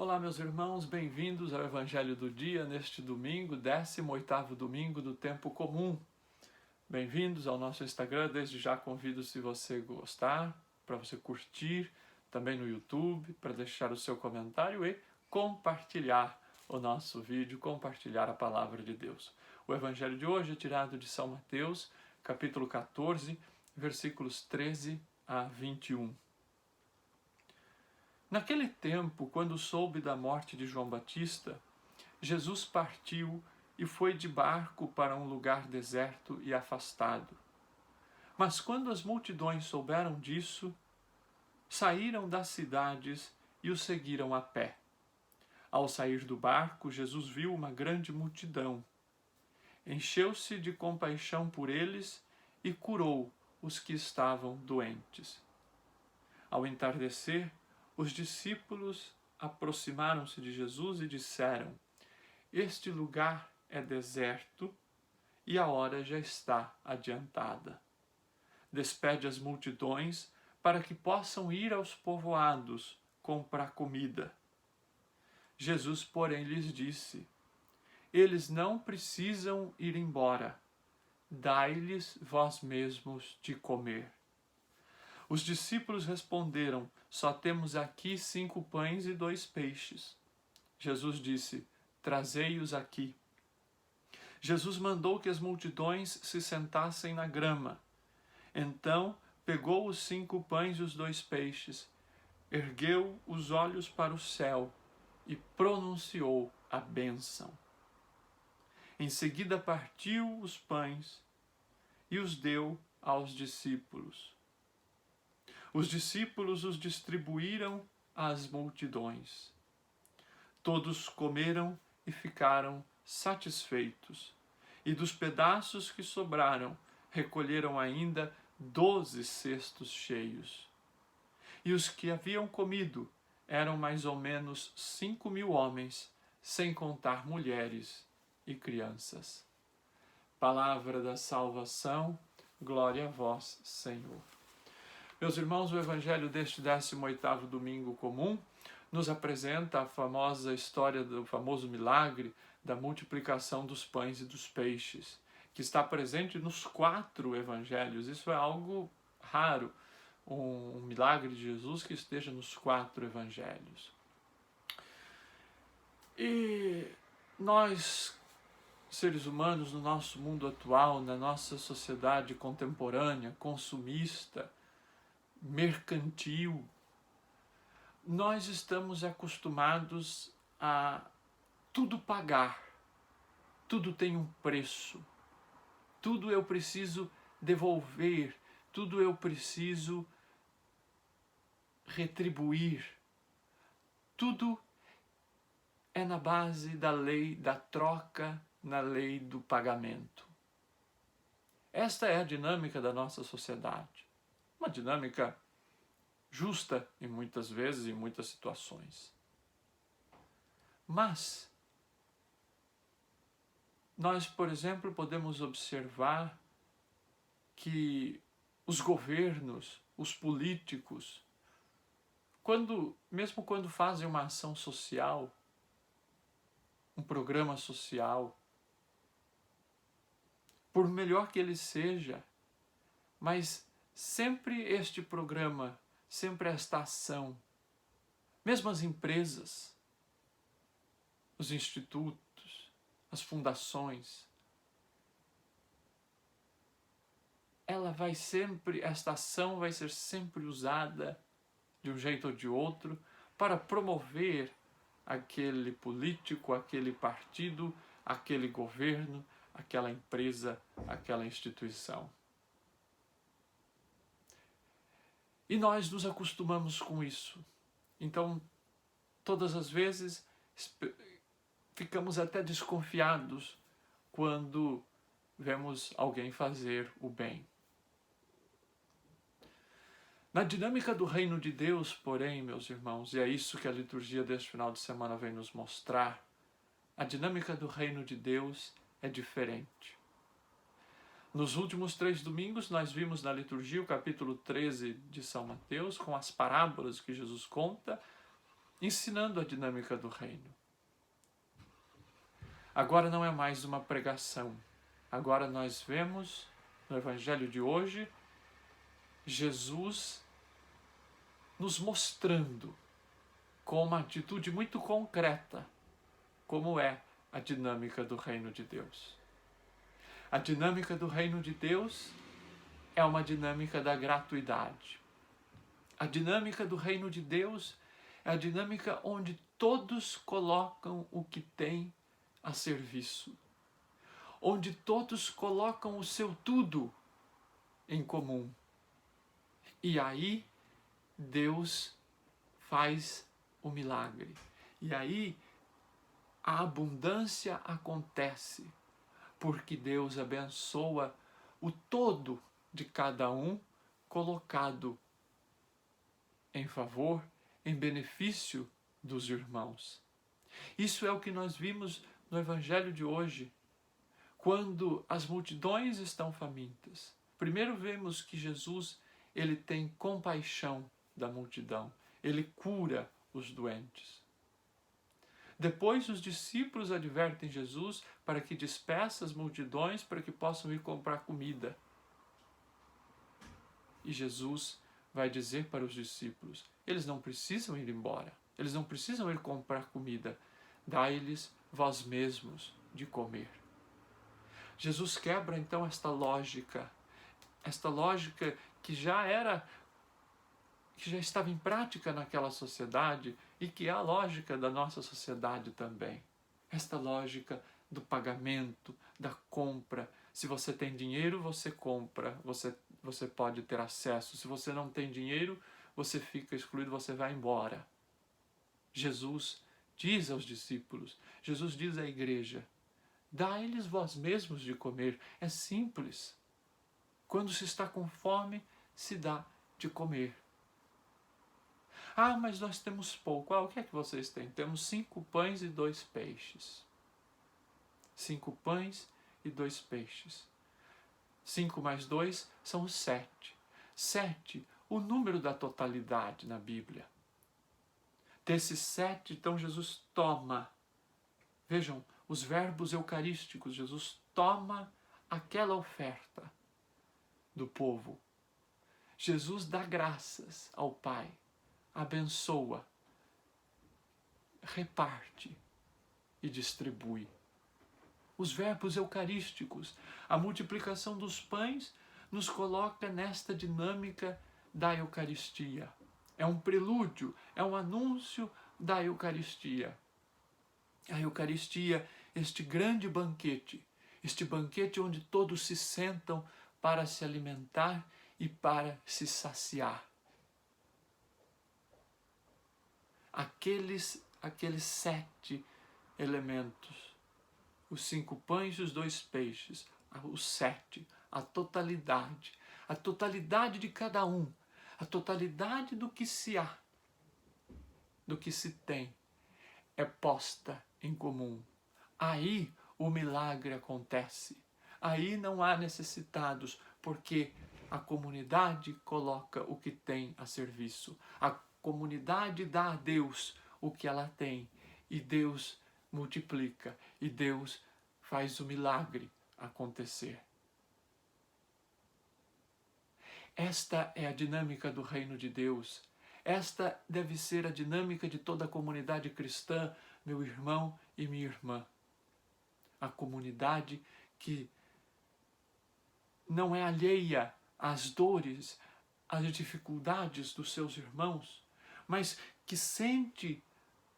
Olá, meus irmãos, bem-vindos ao Evangelho do Dia neste domingo, 18º domingo do Tempo Comum. Bem-vindos ao nosso Instagram, desde já convido, se você gostar, para você curtir, também no YouTube, para deixar o seu comentário e compartilhar o nosso vídeo, compartilhar a Palavra de Deus. O Evangelho de hoje é tirado de São Mateus, capítulo 14, versículos 13 a 21. Naquele tempo, quando soube da morte de João Batista, Jesus partiu e foi de barco para um lugar deserto e afastado. Mas quando as multidões souberam disso, saíram das cidades e o seguiram a pé. Ao sair do barco, Jesus viu uma grande multidão. Encheu-se de compaixão por eles e curou os que estavam doentes. Ao entardecer, os discípulos aproximaram-se de Jesus e disseram: Este lugar é deserto e a hora já está adiantada. Despede as multidões para que possam ir aos povoados comprar comida. Jesus, porém, lhes disse: Eles não precisam ir embora. Dai-lhes vós mesmos de comer. Os discípulos responderam: Só temos aqui 5 pães e 2 peixes. Jesus disse: Trazei-os aqui. Jesus mandou que as multidões se sentassem na grama. Então pegou os 5 pães e os 2 peixes, ergueu os olhos para o céu e pronunciou a bênção. Em seguida partiu os pães e os deu aos discípulos. Os discípulos os distribuíram às multidões. Todos comeram e ficaram satisfeitos. E dos pedaços que sobraram, recolheram ainda 12 cestos cheios. E os que haviam comido eram mais ou menos 5.000 homens, sem contar mulheres e crianças. Palavra da salvação, glória a vós, Senhor. Meus irmãos, o Evangelho deste 18º domingo comum nos apresenta a famosa história do famoso milagre da multiplicação dos pães e dos peixes, que está presente nos 4 evangelhos. Isso é algo raro, um milagre de Jesus que esteja nos 4 evangelhos. E nós, seres humanos, no nosso mundo atual, na nossa sociedade contemporânea, consumista, mercantil, nós estamos acostumados a tudo pagar, tudo tem um preço, tudo eu preciso devolver, tudo eu preciso retribuir, tudo é na base da lei da troca, na lei do pagamento. Esta é a dinâmica da nossa sociedade. Uma dinâmica justa em muitas vezes, em muitas situações. Mas nós, por exemplo, podemos observar que os governos, os políticos, mesmo quando fazem uma ação social, um programa social, por melhor que ele seja, mas sempre este programa, sempre esta ação, mesmo as empresas, os institutos, as fundações, esta ação vai ser sempre usada de um jeito ou de outro para promover aquele político, aquele partido, aquele governo, aquela empresa, aquela instituição. E nós nos acostumamos com isso. Então, todas as vezes, ficamos até desconfiados quando vemos alguém fazer o bem. Na dinâmica do reino de Deus, porém, meus irmãos, e é isso que a liturgia deste final de semana vem nos mostrar, a dinâmica do reino de Deus é diferente. Nos últimos 3 domingos, nós vimos na liturgia o capítulo 13 de São Mateus, com as parábolas que Jesus conta, ensinando a dinâmica do reino. Agora não é mais uma pregação. Agora nós vemos no Evangelho de hoje Jesus nos mostrando com uma atitude muito concreta como é a dinâmica do reino de Deus. A dinâmica do reino de Deus é uma dinâmica da gratuidade. A dinâmica do reino de Deus é a dinâmica onde todos colocam o que têm a serviço, onde todos colocam o seu tudo em comum. E aí Deus faz o milagre. E aí a abundância acontece, porque Deus abençoa o todo de cada um colocado em favor, em benefício dos irmãos. Isso é o que nós vimos no Evangelho de hoje, quando as multidões estão famintas. Primeiro vemos que Jesus, ele tem compaixão da multidão, ele cura os doentes. Depois os discípulos advertem Jesus para que despeça as multidões para que possam ir comprar comida. E Jesus vai dizer para os discípulos, eles não precisam ir embora, eles não precisam ir comprar comida, dai-lhes vós mesmos de comer. Jesus quebra então esta lógica que já estava em prática naquela sociedade e que é a lógica da nossa sociedade também. Esta lógica do pagamento, da compra. Se você tem dinheiro, você compra, você pode ter acesso. Se você não tem dinheiro, você fica excluído, você vai embora. Jesus diz aos discípulos, Jesus diz à igreja, dai-lhes vós mesmos de comer. É simples. Quando se está com fome, se dá de comer. Ah, mas nós temos pouco. Ah, o que é que vocês têm? Temos 5 pães e 2 peixes. 5 pães e 2 peixes. 5 mais 2 são 7. 7, o número da totalidade na Bíblia. Desses 7, então Jesus toma. Vejam, os verbos eucarísticos. Jesus toma aquela oferta do povo. Jesus dá graças ao Pai. Abençoa, reparte e distribui. Os verbos eucarísticos, a multiplicação dos pães nos coloca nesta dinâmica da Eucaristia. É um prelúdio, é um anúncio da Eucaristia. A Eucaristia, este grande banquete, este banquete onde todos se sentam para se alimentar e para se saciar. Aqueles 7 elementos, os 5 pães e os 2 peixes, os 7, a totalidade de cada um, a totalidade do que se há, do que se tem, é posta em comum. Aí o milagre acontece, aí não há necessitados, porque a comunidade coloca o que tem a serviço, a comunidade dá a Deus o que ela tem e Deus multiplica e Deus faz o milagre acontecer. Esta é a dinâmica do reino de Deus. Esta deve ser a dinâmica de toda a comunidade cristã, meu irmão e minha irmã. A comunidade que não é alheia às dores, às dificuldades dos seus irmãos, mas que sente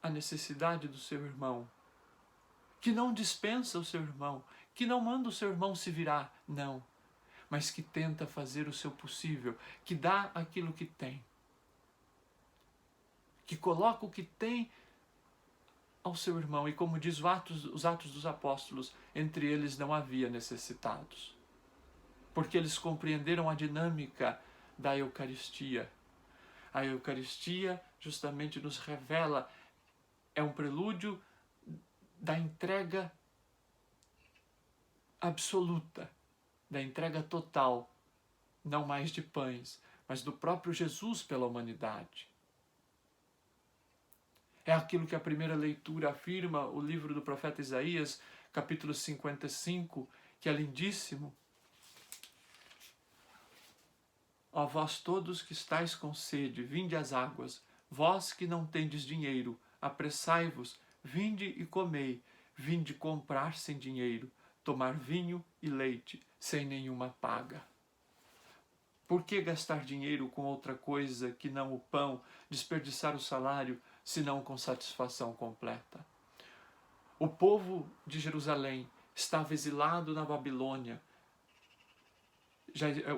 a necessidade do seu irmão, que não dispensa o seu irmão, que não manda o seu irmão se virar, não, mas que tenta fazer o seu possível, que dá aquilo que tem, que coloca o que tem ao seu irmão. E como diz os Atos dos Apóstolos, entre eles não havia necessitados, porque eles compreenderam a dinâmica da Eucaristia. A Eucaristia justamente nos revela, é um prelúdio da entrega absoluta, da entrega total, não mais de pães, mas do próprio Jesus pela humanidade. É aquilo que a primeira leitura afirma, o livro do profeta Isaías, capítulo 55, que é lindíssimo. Ó vós todos que estáis com sede, vinde às águas. Vós que não tendes dinheiro, apressai-vos, vinde e comei. Vinde comprar sem dinheiro, tomar vinho e leite, sem nenhuma paga. Por que gastar dinheiro com outra coisa que não o pão, desperdiçar o salário, senão com satisfação completa? O povo de Jerusalém estava exilado na Babilônia.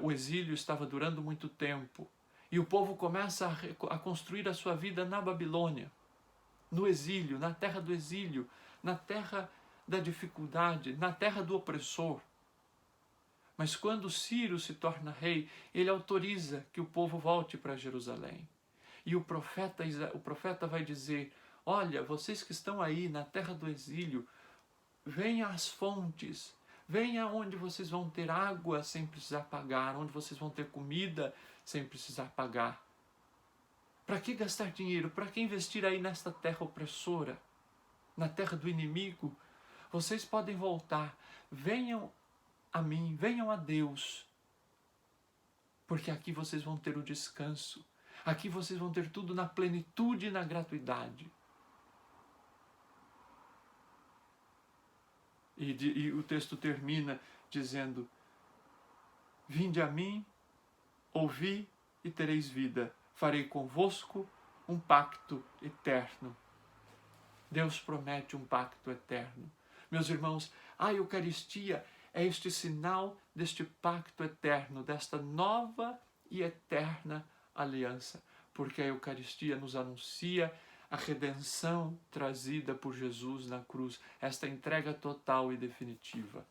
O exílio estava durando muito tempo. E o povo começa a construir a sua vida na Babilônia, no exílio, na terra do exílio, na terra da dificuldade, na terra do opressor. Mas quando Ciro se torna rei, ele autoriza que o povo volte para Jerusalém. E o profeta vai dizer: olha, vocês que estão aí na terra do exílio, venham às fontes, venha onde vocês vão ter água sem precisar pagar, onde vocês vão ter comida sem precisar pagar. Para que gastar dinheiro? Para que investir aí nesta terra opressora? Na terra do inimigo? Vocês podem voltar. Venham a mim, venham a Deus. Porque aqui vocês vão ter o descanso. Aqui vocês vão ter tudo na plenitude e na gratuidade. E o texto termina dizendo: vinde a mim, ouvi e tereis vida. Farei convosco um pacto eterno. Deus promete um pacto eterno. Meus irmãos, a Eucaristia é este sinal deste pacto eterno, desta nova e eterna aliança, porque a Eucaristia nos anuncia a redenção trazida por Jesus na cruz, esta entrega total e definitiva.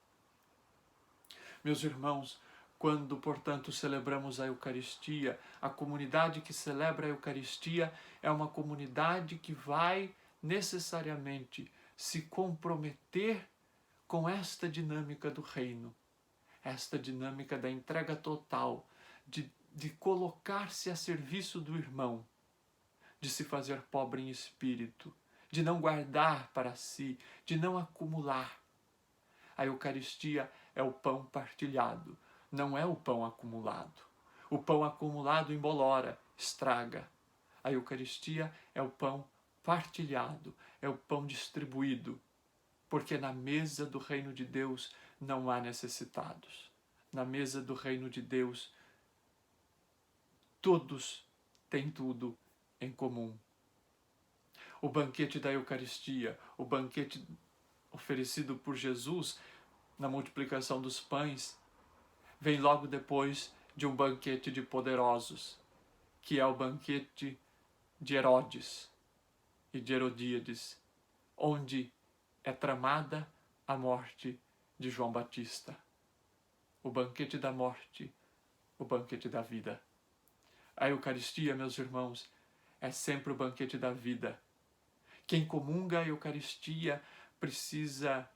Meus irmãos, quando, portanto, celebramos a Eucaristia, a comunidade que celebra a Eucaristia é uma comunidade que vai necessariamente se comprometer com esta dinâmica do reino, esta dinâmica da entrega total, de colocar-se a serviço do irmão, de se fazer pobre em espírito, de não guardar para si, de não acumular. A Eucaristia é o pão partilhado, não é o pão acumulado. O pão acumulado embolora, estraga. A Eucaristia é o pão partilhado, é o pão distribuído, porque na mesa do reino de Deus não há necessitados. Na mesa do reino de Deus, todos têm tudo em comum. O banquete da Eucaristia, o banquete oferecido por Jesus na multiplicação dos pães, vem logo depois de um banquete de poderosos, que é o banquete de Herodes e de Herodíades, onde é tramada a morte de João Batista. O banquete da morte, o banquete da vida. A Eucaristia, meus irmãos, é sempre o banquete da vida. Quem comunga a Eucaristia precisa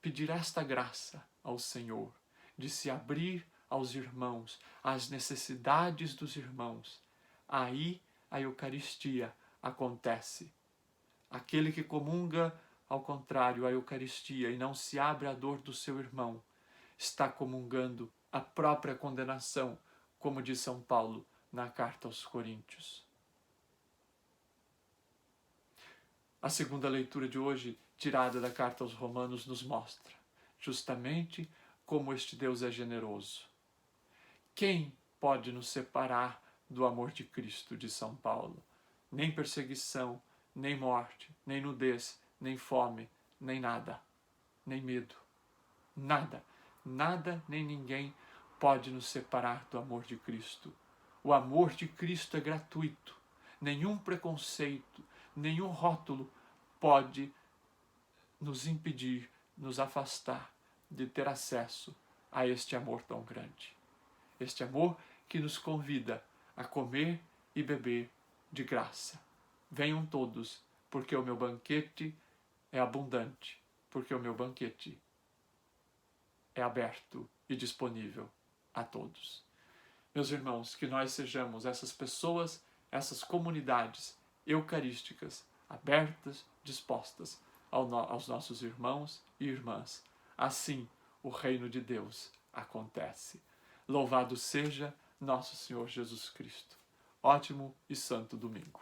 pedir esta graça ao Senhor, de se abrir aos irmãos, às necessidades dos irmãos. Aí a Eucaristia acontece. Aquele que comunga, ao contrário, a Eucaristia e não se abre à dor do seu irmão, está comungando a própria condenação, como diz São Paulo na carta aos Coríntios. A segunda leitura de hoje, tirada da carta aos Romanos, nos mostra justamente como este Deus é generoso. Quem pode nos separar do amor de Cristo, de São Paulo? Nem perseguição, nem morte, nem nudez, nem fome, nem nada, nem medo. Nada, nada nem ninguém pode nos separar do amor de Cristo. O amor de Cristo é gratuito. Nenhum preconceito, nenhum rótulo pode nos impedir, nos afastar de ter acesso a este amor tão grande. Este amor que nos convida a comer e beber de graça. Venham todos, porque o meu banquete é abundante, porque o meu banquete é aberto e disponível a todos. Meus irmãos, que nós sejamos essas pessoas, essas comunidades eucarísticas, abertas, dispostas aos nossos irmãos e irmãs. Assim, o reino de Deus acontece. Louvado seja nosso Senhor Jesus Cristo. Ótimo e santo domingo.